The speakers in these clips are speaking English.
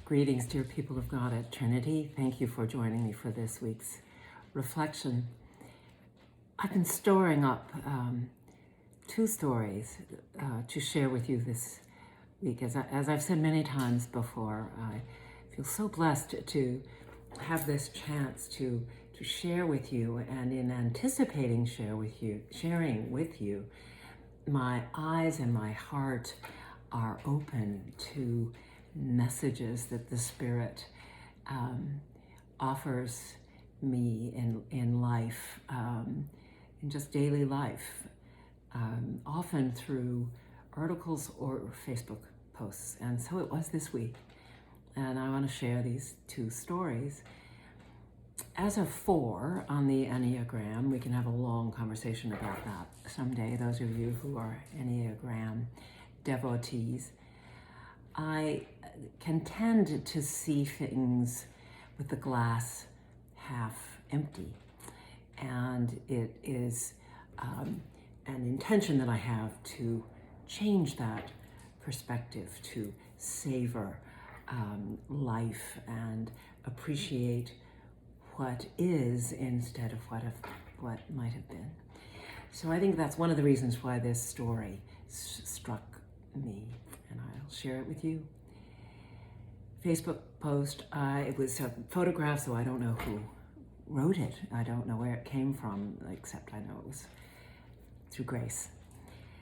Greetings, dear people of God at Trinity. Thank you for joining me for this week's reflection. I've been storing up two stories to share with you this week. As I've said many times before, I feel so blessed to have this chance to share with you, and in anticipating sharing with you, my eyes and my heart are open to messages that the Spirit offers me in life, in just daily life, often through articles or Facebook posts. And so it was this week. And I want to share these two stories. As a 4 on the Enneagram, we can have a long conversation about that someday, those of you who are Enneagram devotees. I can tend to see things with the glass half empty. And it is an intention that I have to change that perspective, to savor life and appreciate what is instead of what might have been. So I think that's one of the reasons why this story struck me, and I'll share it with you. Facebook post, it was a photograph, so I don't know who wrote it. I don't know where it came from, except I know it was through grace.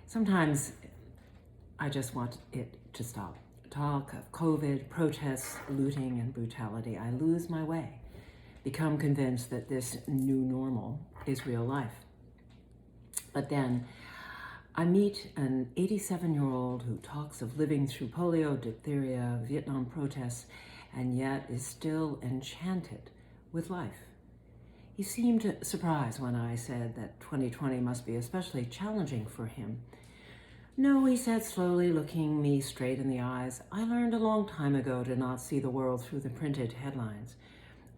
Sometimes I just want it to stop. Talk of COVID, protests, looting, and brutality. I lose my way, become convinced that this new normal is real life. But then I meet an 87-year-old who talks of living through polio, diphtheria, Vietnam protests, and yet is still enchanted with life. He seemed surprised when I said that 2020 must be especially challenging for him. No, he said slowly, looking me straight in the eyes, I learned a long time ago to not see the world through the printed headlines.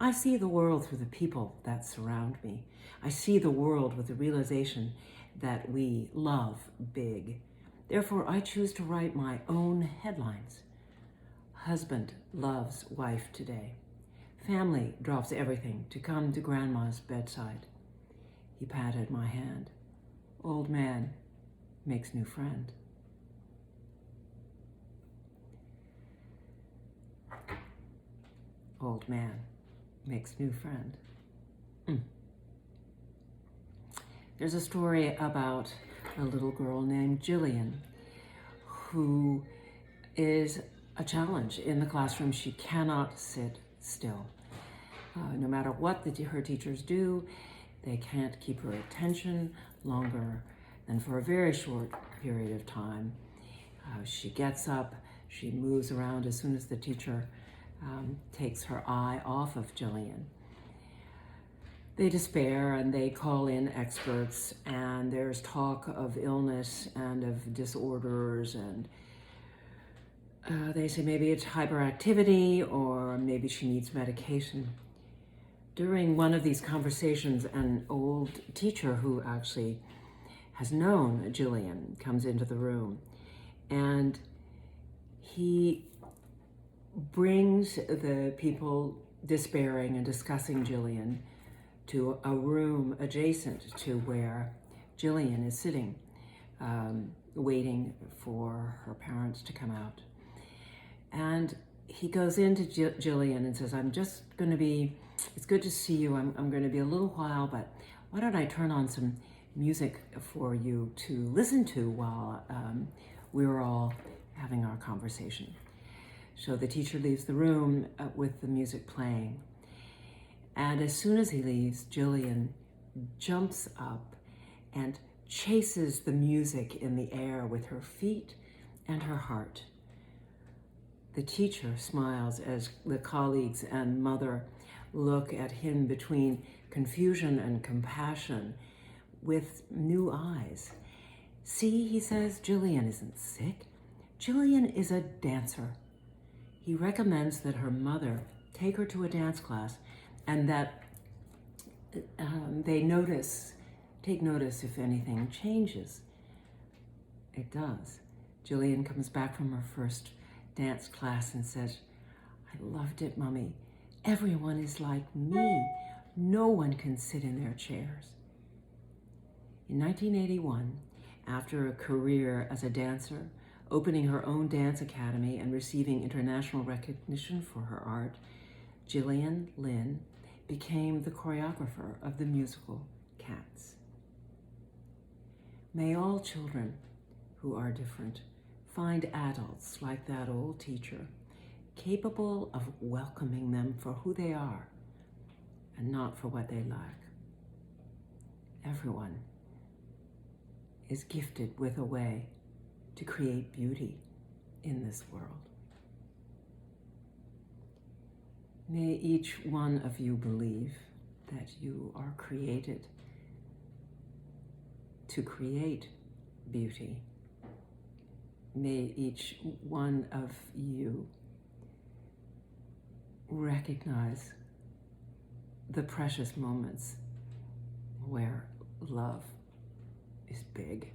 I see the world through the people that surround me. I see the world with the realization that we love big. Therefore, I choose to write my own headlines. Husband loves wife today. Family drops everything to come to grandma's bedside. He patted my hand. Old man makes new friend. Old man makes new friend. There's a story about a little girl named Jillian who is a challenge in the classroom. She cannot sit still. No matter what her teachers do, they can't keep her attention longer than for a very short period of time. She gets up, she moves around as soon as the teacher takes her eye off of Jillian. They despair and they call in experts, and there's talk of illness and of disorders, and they say maybe it's hyperactivity or maybe she needs medication. During one of these conversations, an old teacher who actually has known Jillian comes into the room, and he brings the people despairing and discussing Jillian to a room adjacent to where Jillian is sitting, waiting for her parents to come out. And he goes into Jillian and says, it's good to see you. I'm going to be a little while, but why don't I turn on some music for you to listen to while we're all having our conversation. So the teacher leaves the room with the music playing. And as soon as he leaves, Jillian jumps up and chases the music in the air with her feet and her heart. The teacher smiles as the colleagues and mother look at him between confusion and compassion with new eyes. See, he says, Jillian isn't sick. Jillian is a dancer. He recommends that her mother take her to a dance class and that they take notice if anything changes. It does. Jillian comes back from her first dance class and says, I loved it, Mummy. Everyone is like me. No one can sit in their chairs. In 1981, after a career as a dancer, opening her own dance academy and receiving international recognition for her art, Gillian Lynne became the choreographer of the musical Cats. May all children who are different find adults like that old teacher, capable of welcoming them for who they are and not for what they lack. Everyone is gifted with a way to create beauty in this world. May each one of you believe that you are created to create beauty. May each one of you recognize the precious moments where love is big.